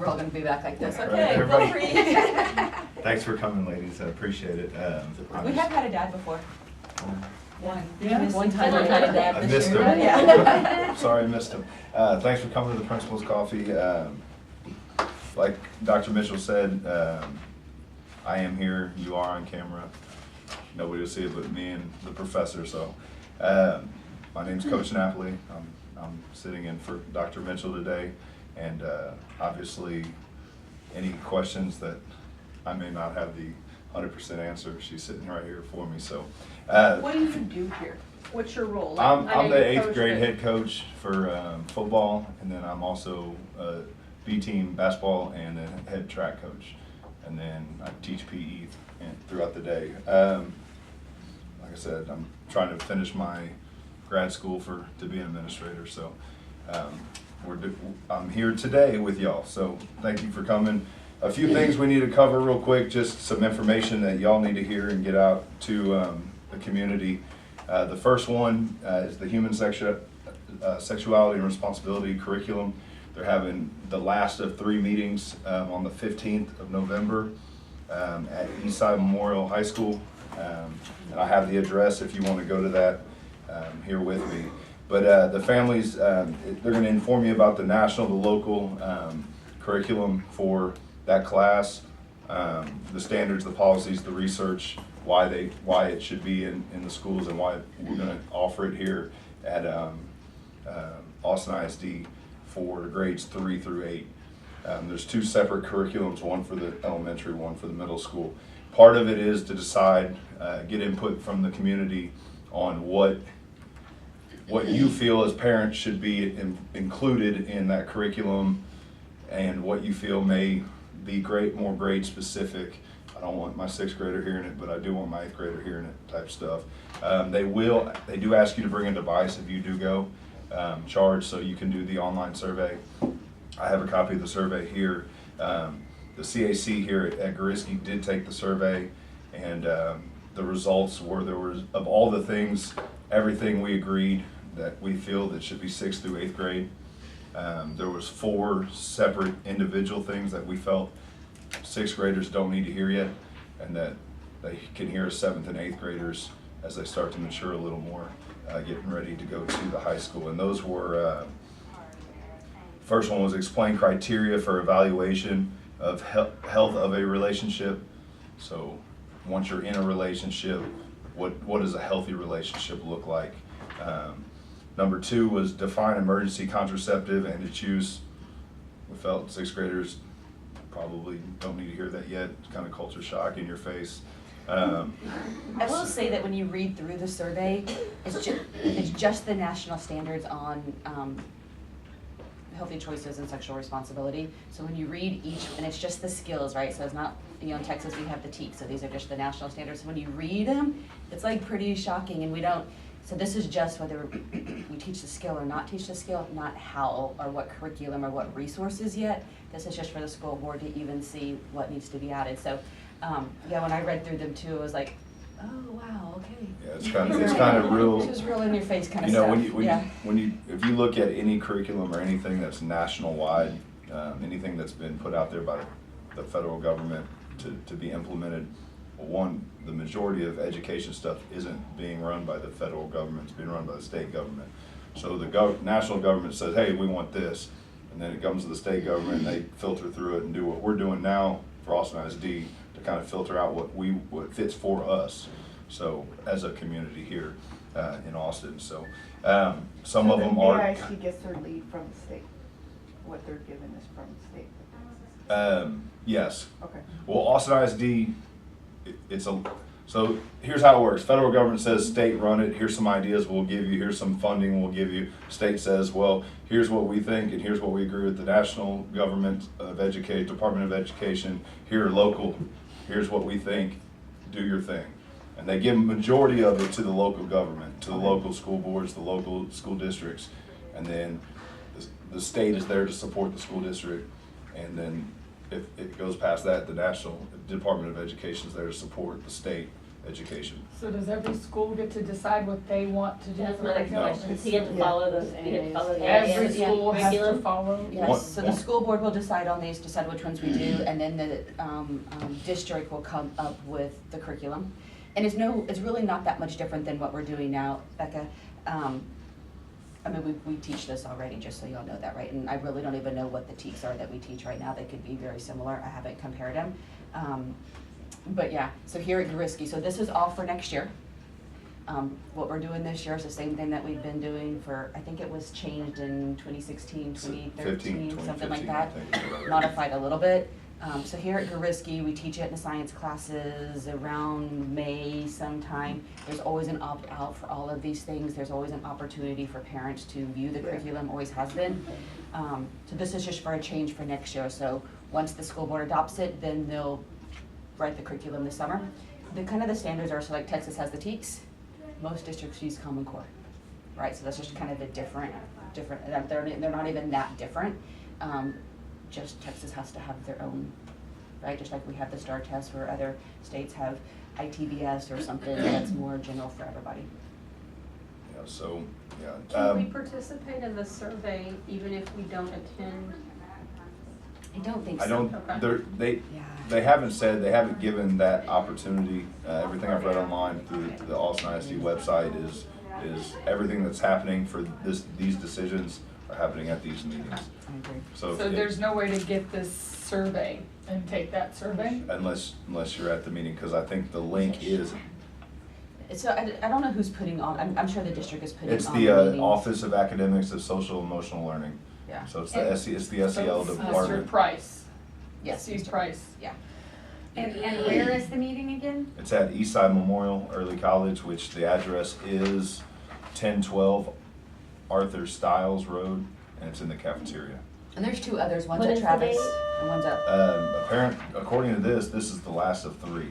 we're all going to be back like this. Right, Okay, feel everybody. free. Thanks for coming, ladies. I appreciate it. We have had a dad before. One. Yeah. One time I had a dad I this missed year. him. Yeah. Sorry, I missed him. Thanks for coming to the Principal's Coffee. Like Dr. Mitchell said, I am here. You are on camera. Nobody will see it but me and the professor. So, my name's Coach Napoli. I'm sitting in for Dr. Mitchell today, and obviously, any questions that I may not have the 100% answer, she's sitting right here for me. So, What do you do here? What's your role? I'm I know the you're 8th coach, grade but- head coach for football, and then I'm also B team basketball and a head track coach, and then I teach PE throughout the day. Like I said, I'm trying to finish my grad school to be an administrator, so I'm here today with y'all. So thank you for coming. A few things we need to cover real quick, just some information that y'all need to hear and get out to the community. The first one is the human sexuality and responsibility curriculum. They're having the last of 3 meetings on the 15th of November at Eastside Memorial High School. And I have the address if you want to go to that here with me. But the families, they're going to inform you about the national, the local curriculum for that class, the standards, the policies, the research, why it should be in the schools, and why we're going to offer it here at Austin ISD for grades 3 through 8. There's 2 separate curriculums, one for the elementary, one for the middle school. Part of it is to decide, get input from the community on what you feel as parents should be included in that curriculum, and what you feel may be more grade specific. I don't want my 6th grader hearing it, but I do want my 8th grader hearing it type stuff. They do ask you to bring a device if you do go, charge, so you can do the online survey. I have a copy of the survey here. The CAC here at Gariski did take the survey, and the results were, of all the things, everything we agreed that we feel that should be 6th through 8th grade. There was 4 separate individual things that we felt 6th graders don't need to hear yet, and that they can hear as 7th and 8th graders as they start to mature a little more, getting ready to go to the high school. And those were, first one was explain criteria for evaluation of health of a relationship. So once you're in a relationship, what does a healthy relationship look like? Number 2 was define emergency contraceptive and its use. We felt 6th graders probably don't need to hear that yet. It's kind of culture shock in your face. I will say that when you read through the survey, it's just the national standards on healthy choices and sexual responsibility. So when you read each, and it's just the skills, right? So it's not, in Texas we have the TEAC, so these are just the national standards. So when you read them, it's like pretty shocking, and we don't, so this is just whether we teach the skill or not teach the skill, not how or what curriculum or what resources yet. This is just for the school board to even see what needs to be added. So yeah, when I read through them too, it was like, oh wow, okay. Yeah, it's kind of real. It was real in your face kind of You know, stuff. if you look at any curriculum or anything that's national wide, anything that's been put out there by the federal government to be implemented, one, the majority of education stuff isn't being run by the federal government, it's being run by the state government. So the national government says, hey, we want this, and then it comes to the state government and they filter through it and do what we're doing now for Austin ISD to kind of filter out what fits for us. So as a community here in Austin, so some of them are. AIC gets their lead from the state. What they're given is from the state. Yes. Okay. Well, Austin ISD, so here's how it works. Federal government says state run it, here's some ideas we'll give you, here's some funding we'll give you. State says, well, here's what we think and here's what we agree with the national government of education, Department of Education, here local, here's what we think, do your thing. And they give a majority of it to the local government, to the local school boards, the local school districts, and then the state is there to support the school district, and then if it goes past that, the National Department of Education is there to support the state education. So does every school get to decide what they want to do? That's for my next curriculum? question, so you have to follow the, you have to follow the. Every Yeah. school has to curriculum? follow? One- Yes, so the one- school board will decide on these, decide which ones we do, and then the district will come up with the curriculum. And it's really not that much different than what we're doing now, Becca. I mean, we teach this already, just so y'all know that, right? And I really don't even know what the TEKs are that we teach right now. They could be very similar. I haven't compared them. But yeah, so here at Gariski, so this is all for next year. What we're doing this year is the same thing that we've been doing for, I think it was changed in 2016, 2013, something like 2015, that. I think is right. Modified a little bit. So here at Gariski, we teach it in the science classes around May sometime. There's always an opt-out for all of these things. There's always an opportunity for parents to view the curriculum, always has been. So this is just for a change for next year. So once the school board adopts it, then they'll write the curriculum this summer. The kind of the standards are, so like Texas has the TEKs, most districts use Common Core, right? So that's just kind of a different, they're not even that different. Just Texas has to have their own, right? Just like we have the STAR test where other states have ITBS or something that's more general for everybody. Yeah, so, yeah. Can we participate in the survey even if we don't attend? I don't think so. I don't, Okay. they haven't said, they haven't given that opportunity. Everything I've read online through the Austin ISD website is everything that's happening for these decisions are happening at these meetings. I agree. So there's no way to get this survey and take that survey? Unless you're at the meeting, because I think the link is, So I don't know who's putting on, I'm sure the district is putting on it's the the meetings. Office of Academics of Social and Emotional Learning. Yeah. So it's the SEL So Mr. department. Price. Yes. Steve Price. Yeah. And where is the meeting again? It's at Eastside Memorial Early College, which the address is 1012 Arthur Stiles Road, and it's in the cafeteria. And there's two others, one's What at is the Travis date? and one's at, According to this is the last of 3.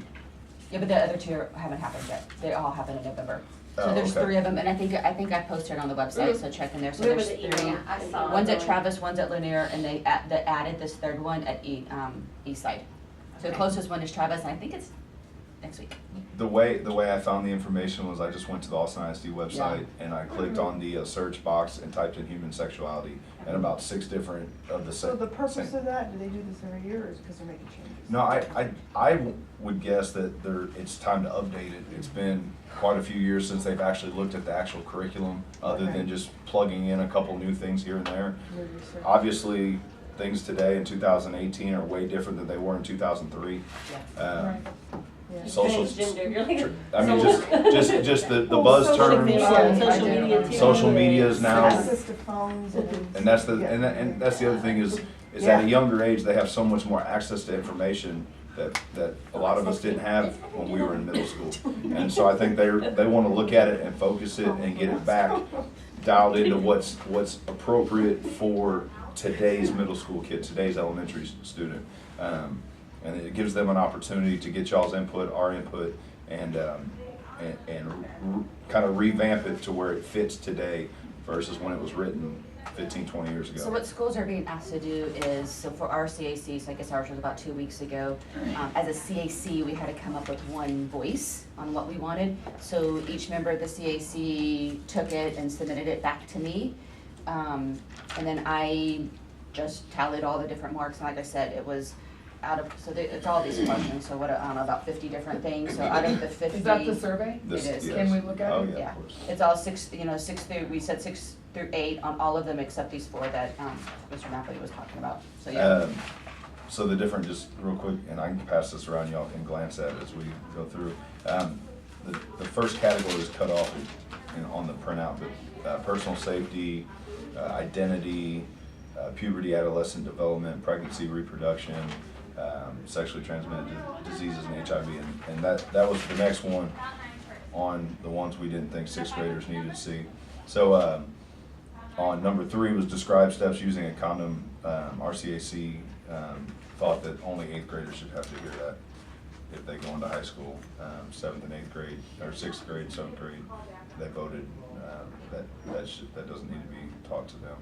yeah, but the other two haven't happened yet. They all happen in November. So Oh, there's okay. 3 of them, and I think I posted on the website, so check in there. So Where there's was it? 3. Yeah, I saw it. One's at Travis, one's at Lanier, and they added this 3rd one at Eastside. So the closest one is Travis, and I think it's next week. The way I found the information was I just went to the Austin ISD website and I clicked on the search box and typed in human sexuality, and about 6 different of the So the purpose same. of that, do they do this every year, or is it because they're making changes? No, I would guess that it's time to update it. It's been quite a few years since they've actually looked at the actual curriculum, other Okay. than just plugging in a couple new things here and there. Your research. Obviously, things today in 2018 are way different than they were in 2003. Right. Yeah. Social, Transgender, you're like- I mean, just the Well, buzz social terms. media, social media too. Social media is now, Access to phones and that's the, Yeah. and that's the other thing is at Yeah. a younger age, they have so much more access to information that a lot of us didn't have when we were in middle school. And so I think they want to look at it and focus it and get it back dialed into what's appropriate for today's middle school kid, today's elementary student. And it gives them an opportunity to get y'all's input, our input, and kind of revamp it to where it fits today versus when it was written 15, 20 years ago. So what schools are being asked to do is, so for our CAC, so I guess ours was about 2 weeks ago, as a CAC, we had to come up with one voice on what we wanted. So each member of the CAC took it and submitted it back to me. And then I just tallied all the different marks, and like I said, it was it's all these questions, so what, I don't know, about 50 different things, so out of the 50. Is that the survey? This- It is. yes. Can we look at Oh, it? yeah, of course. It's all 6 through, we said 6 through 8 on all of them except these 4 that Mr. Napoli was talking about, so yeah. So the different, just real quick, and I can pass this around, y'all can glance at it as we go through. The first category is cut off on the printout, but personal safety, identity, puberty, adolescent development, pregnancy, reproduction, sexually transmitted diseases and HIV, and that was the next one on the ones we didn't think 6th graders needed to see. So on number 3 was describe steps using a condom. RCAC thought that only 8th graders should have to hear that if they go into high school. 7th and 8th grade, or 6th grade, 7th grade, they voted that doesn't need to be taught to them.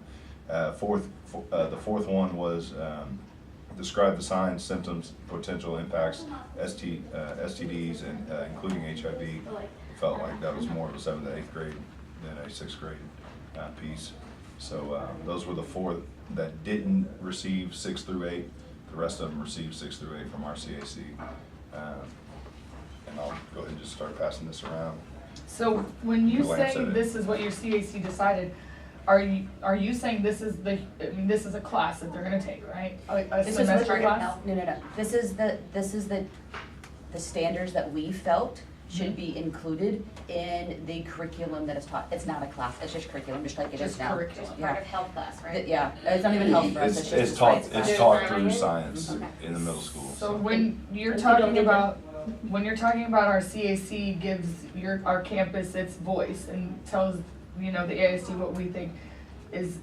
The fourth one was describe the signs, symptoms, potential impacts, STDs, and including HIV. Felt like that was more of a 7th to 8th grade than a 6th grade piece. So those were the 4 that didn't receive 6 through 8. The rest of them received 6 through 8 from our CAC. And I'll go ahead and just start passing this around. So when you Lance say said it. this is what your CAC decided, are you saying this is this is a class that they're gonna take, right? A This is what semester we're class? class? No. This is the standards that we felt should be included in the curriculum that is taught. It's not a class, it's just curriculum, just like it is Just now. curriculum. Yeah. Part of health class, right? Yeah, it's not even health for us, it's just It's a taught, science class. it's taught through science in the middle school. So when you're And we don't talking get about, our CAC gives our campus its voice and tells, the AIC what we think, is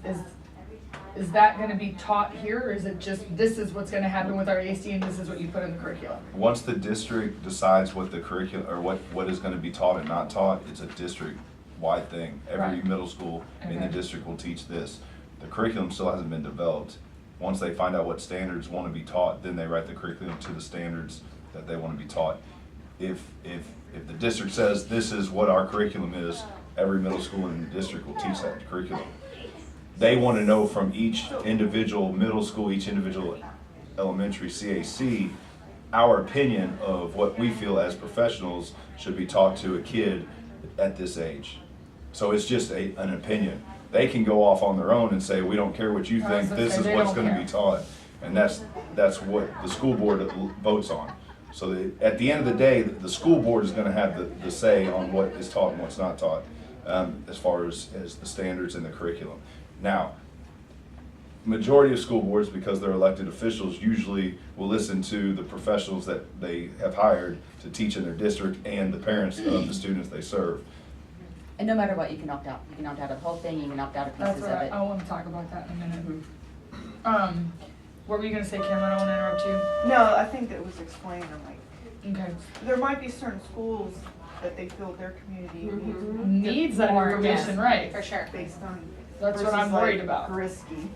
that gonna be taught here, or is it just, this is what's gonna happen with our AIC and this is what you put in the curriculum? Once the district decides what the curriculum, or what is gonna be taught and not taught, it's a district-wide thing. Every Right. middle school in the Okay. district will teach this. The curriculum still hasn't been developed. Once they find out what standards wanna be taught, then they write the curriculum to the standards that they wanna be taught. If the district says this is what our curriculum is, every middle school in the district will teach that curriculum. They wanna know from each individual middle school, each individual elementary CAC, our opinion of what we feel as professionals should be taught to a kid at this age. So it's just an opinion. They can go off on their own and say, we don't care what you I was think, gonna this say, is they what's don't gonna be care. taught. And that's what the school board votes on. So at the end of the day, the school board is gonna have the say on what is taught and what's not taught, as far as the standards and the curriculum. Now, majority of school boards, because they're elected officials, usually will listen to the professionals that they have hired to teach in their district and the parents of the students they serve. And no matter what, you can opt out. You can opt out of the whole thing, you can opt out of That's pieces what of it. I wanna talk about that in a minute. Mhm. What were you gonna say, Cameron? I don't wanna interrupt you. No, I think that was explained, I'm like, Okay. there might be certain schools that they feel their community Needs that More, information, yes. right? For sure. based on. That's what versus, I'm worried like, about. risky.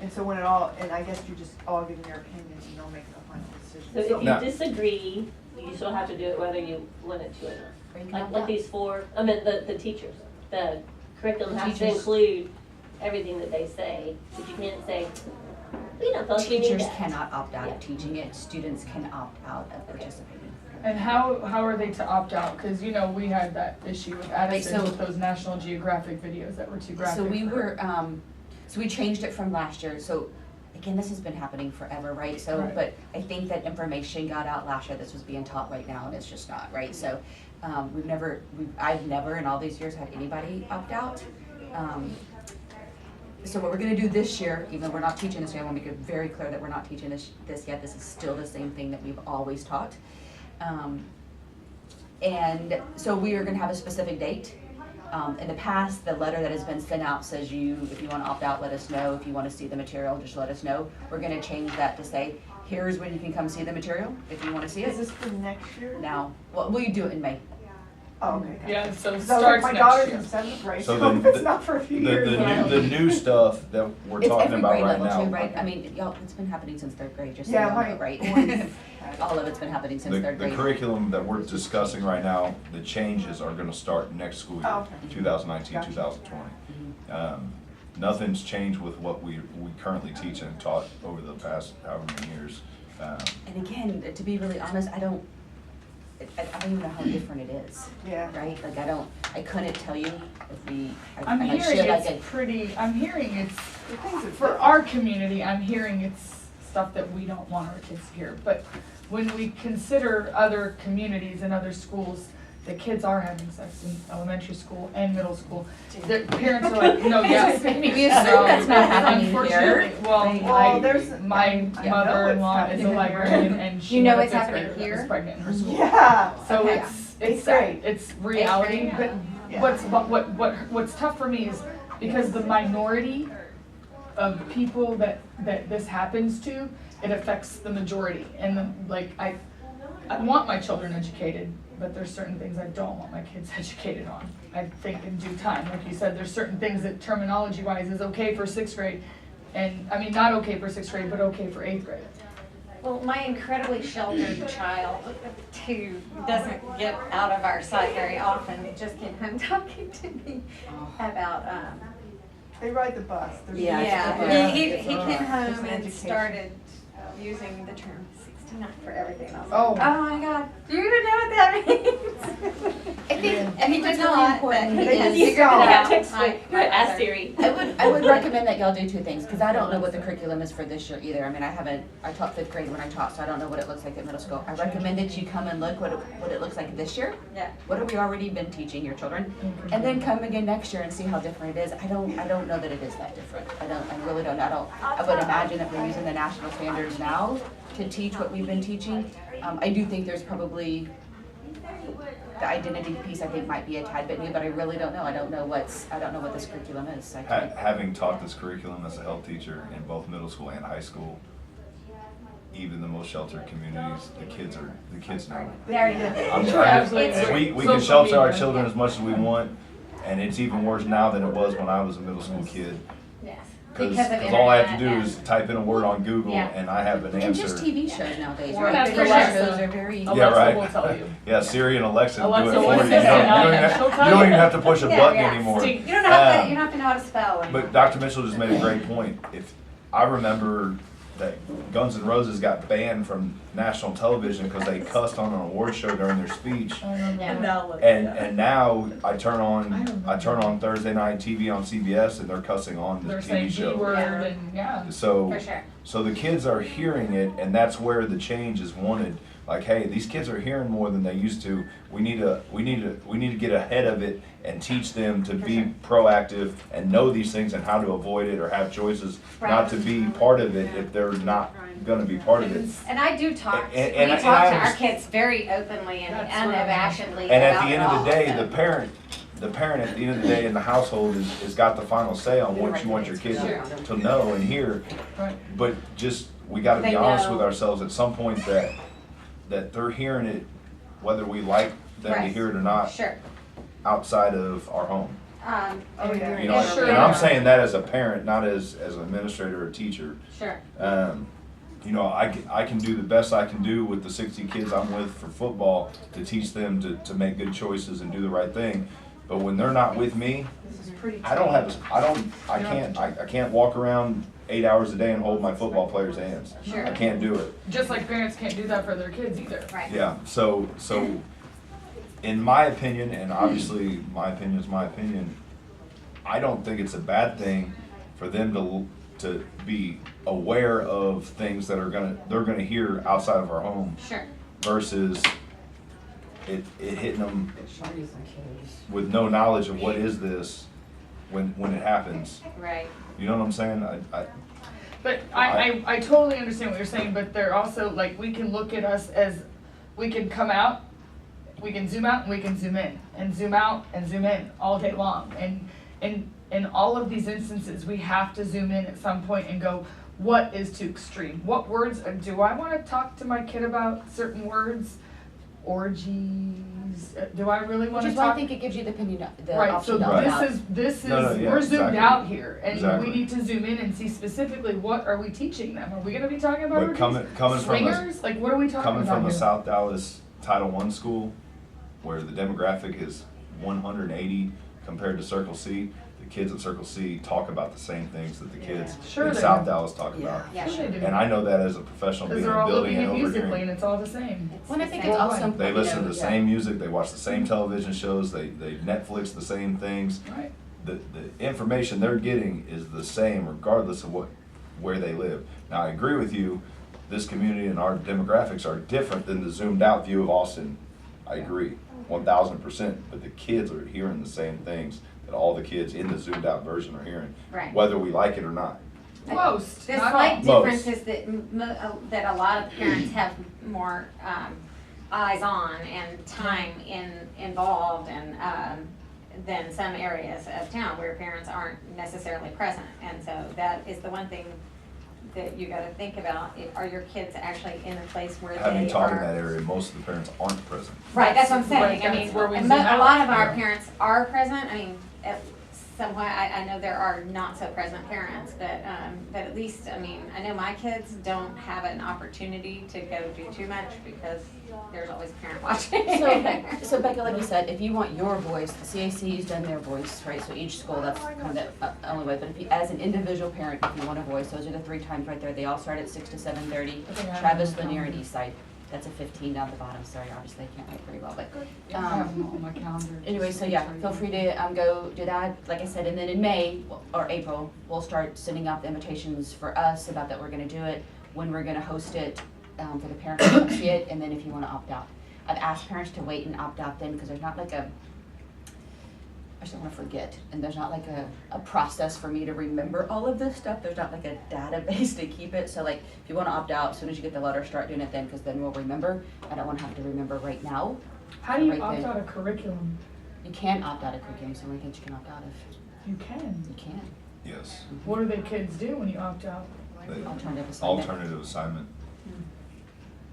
And so when it all, and I guess you just all giving your opinions and they'll make a final decision. So if you Now- disagree, you still have to do it whether you want it to or Or you not. can Like, opt like out. these 4, the teachers, the curriculum The has to teachers. include everything that they say, but you can't say, we don't feel like we need Teachers that. cannot opt out Yeah. of teaching it, students can opt out of participating. And how are they to opt out? Cause we had that issue with Addison so- with those National Geographic videos that were too graphic. So we were, so we changed it from last year, so again, this has been happening forever, right? So, Right. but I think that information got out last year, this was being taught right now, and it's just not, right? So, I've never in all these years had anybody opt out. So what we're gonna do this year, even though we're not teaching this year, I wanna make it very clear that we're not teaching this yet, this is still the same thing that we've always taught. And so we are gonna have a specific date. In the past, the letter that has been sent out says if you wanna opt out, let us know. If you wanna see the material, just let us know. We're gonna change that to say, here's when you can come see the material, if you wanna see Is it. this for next year? Now, well, we do it in May. Oh, okay. Yeah, so it So starts my next daughter's year. in 7th grade, So so the- it's not for a few years. The new stuff that we're It's talking every about grade right level too, now. right? I mean, y'all, it's been happening since 3rd grade, just so Yeah, y'all my know, right? boys had it. All of it's been happening since The 3rd grade. curriculum that we're discussing right now, the changes are gonna start next school year, Oh, okay. 2019, Gotcha. 2020. Mhm. Nothing's changed with what we currently teach and taught over the past however many years. And again, to be really honest, I don't even know how different it is, Yeah. right? Like I couldn't tell you if I'm I hearing should, like, I'm hearing it's, The things that. for our community, I'm hearing it's stuff that we don't want our kids to hear. But when we consider other communities and other schools, the kids are having sex in elementary school and middle school. The parents are like, no, yes. We assume that's not happening here. Unfortunately, well, Well, there's- my I know mother-in-law it's is a happening librarian and she You know had a it's 5th happening grader that was here? pregnant in her school. Yeah. So Okay. it's Eighth sad, grade. it's reality, Eighth but grade, yeah. what's tough for me is because the minority of people that this happens to, it affects the majority. And I want my children educated, but there's certain things I don't want my kids educated on. I think in due time, like you said, there's certain things that terminology wise is okay for 6th grade. And I mean, not okay for 6th grade, but okay for 8th grade. Well, my incredibly sheltered child, who doesn't get out of our sight very often, just came home talking to me about, They ride the bus. There's- Yeah, he it's came It's home an and education. started using the term 69 for everything. And I was Oh. like, oh my God, do you even know what that means? I think, Yeah. I think He it's did really not, important. but They because- just go. Yeah, text My- me, my ask other- Siri. I would recommend that y'all do two things, because I don't know what the curriculum is for this year either. I mean, I taught fifth grade when I taught, so I don't know what it looks like at middle school. I recommend that you come and look what it looks like this year. Yeah. What have we already been teaching your children? And then come again next year and see how different it is. I don't know that it is that different. I really don't. I would imagine if we're using the national standards now to teach what we've been teaching, I do think there's probably the identity piece I think might be a tad bit new, but I really don't know. I don't know what this curriculum is. I can't. Having taught this curriculum as a health teacher in both middle school and high school, even the most sheltered communities, the kids know. They already did. Sure, absolutely. And we Social can shelter our media. children as much as we want, and it's even worse now than it was when I was a middle school kid. Yes. Because Because of all I have to do internet is type in a word on Google Yeah. and I have an And answer. just TV shows nowadays, Or right? ask TV Alexa. shows are very. Yeah, Alexa right. will tell you. Yeah, Siri and Alexa do Alexa it for will you. say that, she'll tell You don't you. even have to push a Yeah, button yeah. anymore. Stink. You don't have to, Um, you don't have to know how to spell anymore. But Dr. Mitchell just made a great point. If I remember that Guns N' Roses got banned from national television because they cussed on an award show during their speech. I remember Yeah. that. And now I turn on Thursday night TV on CBS and they're cussing on the They're TV saying G show. word Yeah. and, yeah. So For sure. so the kids are hearing it, and that's where the change is wanted. Like, hey, these kids are hearing more than they used to. We need to get ahead of it and teach them to be proactive and know these things and how to avoid it or have choices not to be part of it if they're not going to be part of it. And I do talk, And we I talk to our understand- kids very openly and That's what I- unabashedly And at about the it end of all, the day, so. the parent at the end of the day in the household is got the final say on what you want your kid to know and hear. Right. But just, we gotta be They honest know. with ourselves at some point that they're hearing it, whether we like them to Right. hear it or not, Sure. outside of our home. Oh, yeah. You know, Sure. and I'm saying that as a parent, not as an administrator or teacher. Sure. You know, I can do the best I can do with the 60 kids I'm with for football to teach them to make good choices and do the right thing. But when they're not with me, This is pretty. I can't walk around 8 hours a day and hold my football players' hands. Sure. I can't do it. Just like parents can't do that for their kids either. Right. Yeah, so in my opinion, and obviously my opinion is my opinion, I don't think it's a bad thing for them to be aware of things that they're gonna hear outside of our home Sure. versus it hitting them with no knowledge of what is this when it happens. Right. You know what I'm saying? But I totally understand what you're saying, but they're also, like, we can look at us as, we can come out, we can zoom out and we can zoom in, and zoom out and zoom in all day long. And in all of these instances, we have to zoom in at some point and go, what is too extreme? What words, do I wanna talk to my kid about certain words? Orgies, do I really Which wanna is why I talk? think it gives you the opinion, the Right, option so to opt out. this is, No, yeah, we're zoomed exactly. out here, and Exactly. we need to zoom in and see specifically what are we teaching them? Are we gonna be talking about But orgies? coming from a- Swingers? Like, what are we talking Coming about from a here? South Dallas Title I school, where the demographic is 180 compared to Circle C, the kids at Circle C talk about the same things that the kids Sure in they South do. Dallas talk about. Yeah, Sure sure. they do. And I know that as a professional Because being they're in a all building looking and at musically overhearing. and it's all the same. It's Well, I the think same. it's also They important, listen to you know, the yeah. same music, they watch the same television shows, they Netflix the same things. Right. The information they're getting is the same regardless of where they live. Now, I agree with you, this community and our demographics are different than the zoomed out view of Austin. I agree, 1000%, but the kids are hearing the same things that all the kids in the zoomed out version are hearing, Right. whether we like it or not. Most, The not slight all. Most. difference is that a lot of parents have more eyes on and time involved and than some areas of town where parents aren't necessarily present. And so that is the one thing that you gotta think about. Are your kids actually in a place where they are? Having taught in that area, most of the parents aren't present. Right, that's what I'm saying. Right, I that's mean, where we a zoom lot of out. our Yeah. parents are present. I mean, somewhat, I know there are not so present parents, but at least, I mean, I know my kids don't have an opportunity to go do too much because there's always a parent watching. So Becca, like you said, if you want your voice, the CAC's done their voice, right? So each school, that's kind of the only way. But if you, as an individual parent, if you want a voice, those are the 3 times right there. They all start at 6 to 7:30. Travis, Lanier, and Eastside. That's a 15 down the bottom. Sorry, obviously I can't write very well, but I have them on my calendar. anyway, so yeah, feel free to go do that, like I said, and then in May or April, we'll start sending out the invitations for us about that we're gonna do it, when we're gonna host it, for the parents to come see it, and then if you wanna opt out. I've asked parents to wait and opt out then, because there's not like I just don't wanna forget, and there's not like a process for me to remember all of this stuff, there's not like a database to keep it, so like, if you wanna opt out, as soon as you get the letter, start doing it then, because then we'll remember. I don't wanna have to remember right now. How do you Right opt then. out of curriculum? You can opt out of curriculum, so many things you can opt out of. You can. You can. Yes. What do the kids do when you opt out? The Alternative assignment. alternative assignment.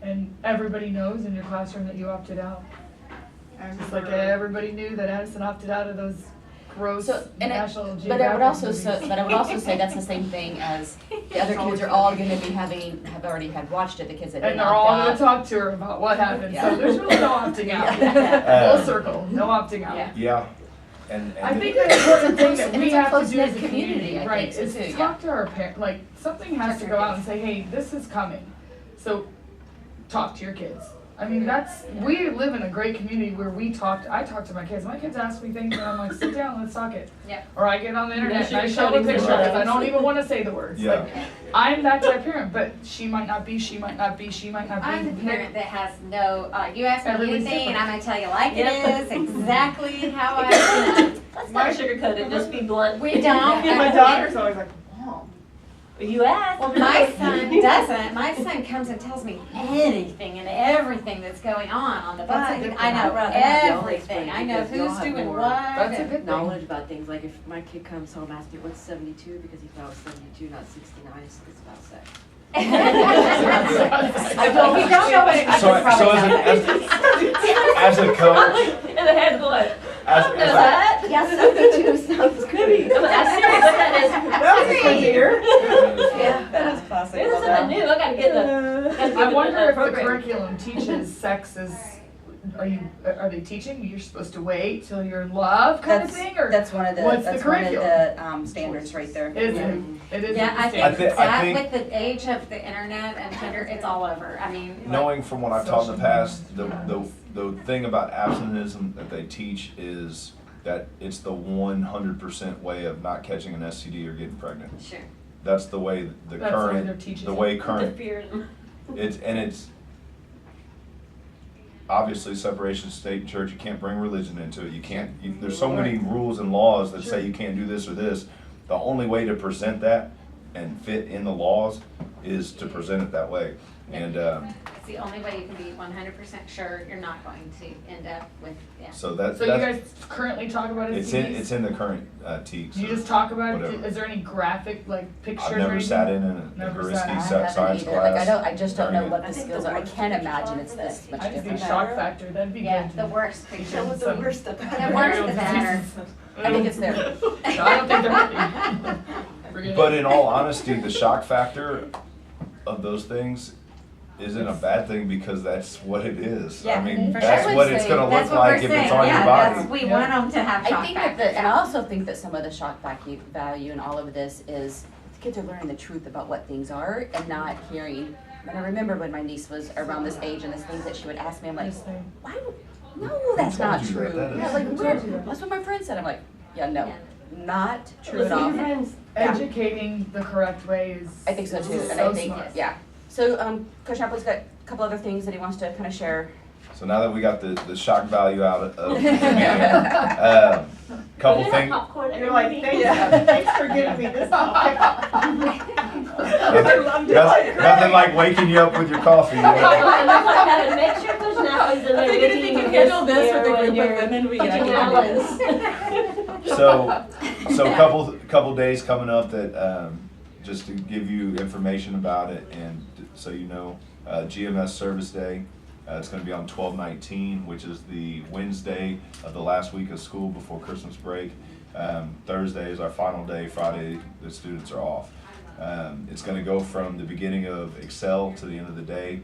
And everybody knows in your classroom that you opted out. Just like everybody knew that Addison opted out of those gross So, and National but I Geographic would also movies. but I would also say that's the same thing as the other kids are all gonna be have already had watched it, the kids that And didn't they're all opt gonna out. talk to her about what happened, Yeah. so there's really no opting out. Yeah. Full circle, no opting out. Yeah. Yeah. And I think the important thing that And we it's a have to do as close-knit a community, community, I right, think is so too, talk to our parents, like, something has Talk to to go our out and say, hey, this is coming, so talk to your kids. I mean, we live in a great community where I talk to my kids ask me things and I'm like, sit down, let's talk it. Yep. Or I get on the internet and I You're show the sugarcoating picture, the because I words. don't even wanna say the words, Yeah. like, I'm that type of parent, but she might not be, she might not be, she might not be. I'm the parent that has no, you ask me Everybody's anything and I'm gonna tell you like Yep. it is, exactly how I Let's not sugarcoat it, just be blunt. We don't. And my daughter's always like, Mom. You asked. My son doesn't. My son comes and tells me anything and everything that's going on the That's a bus. good I know I'd rather have y'all everything. explain I know because y'all who's have doing more- what. That's a and- good knowledge about things, like if my kid comes home asking what's 72 because he thought it was 72, not 69, it's about sex. I don't, if you don't know what it is, So, it's probably not. as a coach, In the head, what? as, Know that? Yeah, 72 sounds good. I'm serious, what that is. Yeah, that is classic. This is something new, I gotta get the. I wonder if the program. curriculum teaches sex is, are they teaching you're supposed to wait till you're in love kind of thing, or? That's one of the, What's the that's one of curriculum? the, standards right there. Is Yeah. it is. Yeah, I I think thi- I that think- with the age of the internet and Tinder, it's all over. I mean, like, knowing from what I've taught in the Social past, media. the thing about abstinentism that they teach is that it's the 100% way of not catching an STD or getting pregnant. sure. That's the way That's the way they're current, teaching the it. way The current, fear. it's obviously separation of state and church. You can't bring religion into it. You can't, there's so many rules and laws that say you can't do this or this. The only way to present that and fit in the laws is to present it that way. And, It's the only way you can be 100% sure you're not going to end up with, yeah. so that's, So you guys currently talk about it's STDs? in the current, TEKS. You just talk about it, whatever. is there any graphic, like, pictures or I've never anything? sat in a Never Heuristic sat in. I science haven't either. Like, class. I just don't know during what it. the skills are. I can't imagine it's this much I just different. need shock factor, that'd be good. Yeah, to- the worst picture. Show us the worst The worse the better. I think it's there. No, I don't think they're happy. Forget But it. in all honesty, the shock factor of those things isn't a bad thing because that's what it is. I Yeah, mean, for that's sure. what it's gonna That's look what we're like if it's saying. on Yeah, your that's- body. We Yeah. want them to have I shock think factor. that and I also think that some of the shock value in all of this is the kids are learning the truth about what things are and not hearing. And I remember when my niece was around this age and the things that she would ask me, I'm like, This thing. why? No, that's told not you true. that? That Yeah, is- like Who where- told you that? that's what my friend said. I'm like, yeah, no, not true at Listen to all. your friends. Educating the correct way is. I think so too, and so I think smart. yeah. So Coach Napoli's got a couple other things that he wants to kind of share. So now that we got the shock value out of couple Put it in things, popcorn You're like, everybody. thanks for giving me this. nothing like waking you up with your coffee. You know? And that's like having, make sure Coach Napoli's in there with you when you're women, we punching Allen's. So couple days coming up that just to give you information about it and so you know, GMS Service Day. It's going to be on 12/19, which is the Wednesday of the last week of school before Christmas break. Thursday is our final day. Friday, the students are off. It's gonna go from the beginning of Excel to the end of the day.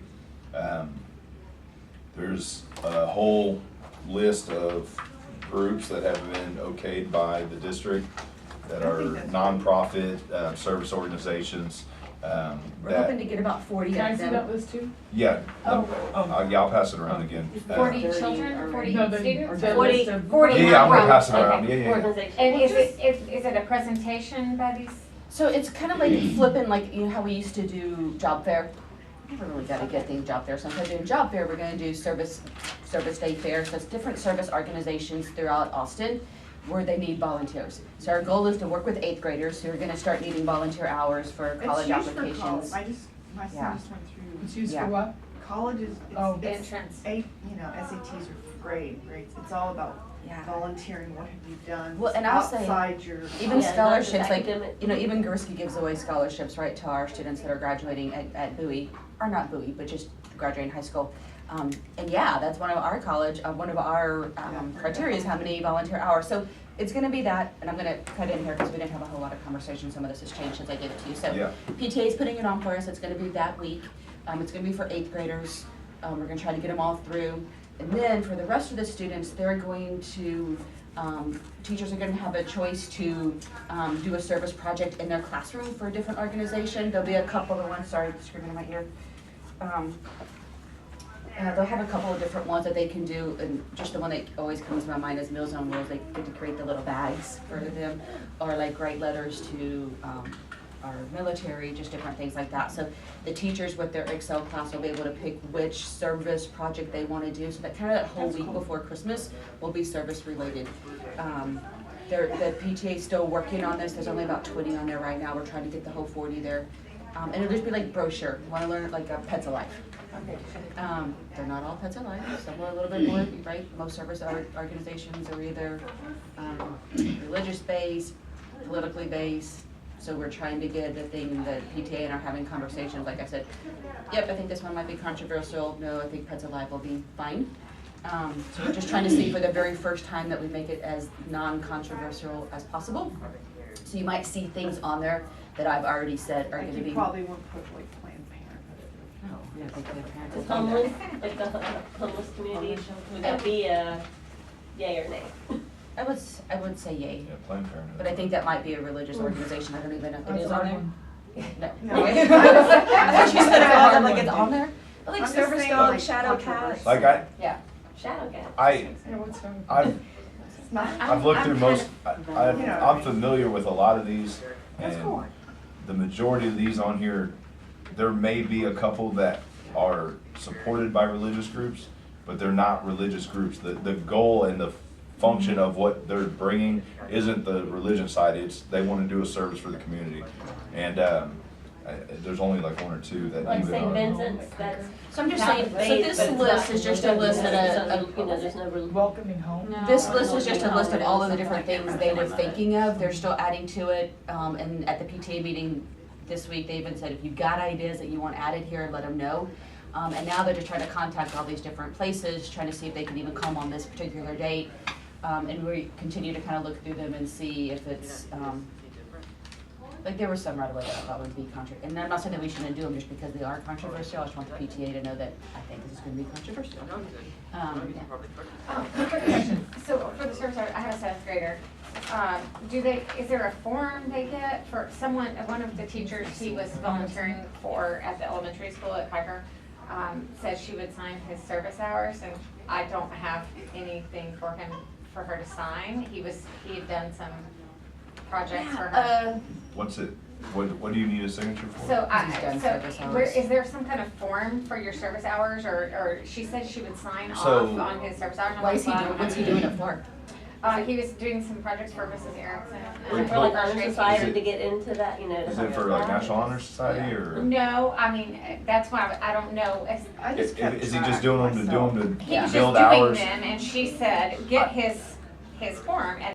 There's a whole list of groups that have been okayed by the district that are nonprofit, service organizations. We're hoping to get about 40 Can I of see them. that list too? Yeah, Oh. yeah, I'll pass it around again. 40 30 children, or- 40 No, the students? the 40 list of. 40 Yeah, I'm gonna pass it Okay. around, yeah. Organization. And is it a presentation by these? So it's kind of like flipping, like, you know how we used to do job fair? Never really got to get things job fair. So instead of doing job fair, we're gonna do service day fair. So it's different service organizations throughout Austin where they need volunteers. So our goal is to work with 8th graders who are gonna start needing volunteer hours for college It's used for applications. college. My Yeah. son just went through It's used Yeah. for what? colleges. Oh. It's Entrance. SATs are grades. It's all about Yeah. volunteering. What have you done? Well, and I'll say, outside your Even Yeah, not just scholarships, like, academic. you know, even Gursky gives away scholarships, right, to our students that are graduating at Bowie, or not Bowie, but just graduating high school. And yeah, that's one of our one of our criteria is how many volunteer hours. So it's gonna be that, and I'm gonna cut in here because we didn't have a whole lot of conversation. Some of this has changed since I gave it to you. So Yeah. PTA is putting it on for us. It's gonna be that week. It's gonna be for 8th graders. We're gonna try to get them all through. And then for the rest of the students, they're going to, teachers are gonna have a choice to do a service project in their classroom for a different organization. There'll be a couple of ones, sorry, screaming in my ear. They'll have a couple of different ones that they can do, and just the one that always comes to my mind is Meals on Wheels. They get to create the little bags for them, or like write letters to our military, just different things like that. So the teachers with their Excel class will be able to pick which service project they want to do. So that kind of that whole week before Christmas will be service related. The PTA is still working on this. There's only about 20 on there right now. We're trying to get the whole 40 there. And it'll just be like brochure. Want to learn like Pets Alive. They're not all Pets Alive. Some are a little bit more, right? Most service organizations are either religious based, politically based. So we're trying to get the thing that PTA and are having conversations. Like I said, yep, I think this one might be controversial. No, I think Pets Alive will be fine. So we're just trying to see for the very first time that we make it as non-controversial as possible. So you might see things on there that I've already said are Like gonna you be. probably won't put like Planned Parenthood. No, we don't think the parents will The do homeless, that. like the homeless community, would that be a yay or nay? I would say yay, Yeah, Planned Parenthood. but I think that might be a religious organization. I don't even know if it That's is a on hard there. one. No. No. I thought you said it, I'm like, it's one. on there? I like I'm just service saying, dog, like, shadow cat. controversial. Like Yeah. Shadow cat. Yeah, what's wrong? It's not. I've looked through most, You know what I I'm mean. familiar with a lot of these, That's and cool. the majority of these on here, there may be a couple that are supported by religious groups, but they're not religious groups. The goal and the function of what they're bringing isn't the religion side, it's they want to do a service for the community. And there's only like one or two that Like even St. are. Vincent's, that's. So I'm just not saying, so faith, this but it's list not is just a list religion, of so, you know, there's no Welcoming home. No. This list is just a list of all of the different things they were thinking of. They're still adding to it. And at the PTA meeting this week, they even said, if you've got ideas that you want added here, let them know. And now they're just trying to contact all these different places, trying to see if they can even come on this particular date. And we continue to kind of look through them and see if it's, like there were some right away that I thought would be and I'm not saying that we shouldn't do them just because they are controversial. I just want the PTA to know that I think this is going to be controversial. Yeah. Oh, quick question. So for the service, I have a 7th grader. Is there a form they get for one of the teachers he was volunteering for at the elementary school at Piper, says she would sign his service hours, and I don't have anything for her to sign. He had done some projects for her. What's it, what do you need a signature for? So He's done service hours. is there some kind of form for your service hours, or she said she would sign So- off on his service hours? I'm Why like, is he well, I doing, don't what's he know. doing it for? He was doing some projects for Mrs. Erickson. Wait, For like Is honor it- society to get into that, you know. to Is help it for us like out. National Honor Society or? No, I mean, that's why I don't know. I just kept Is he track just doing them to myself. do them to He was just build doing hours? them, and she said, get his form, and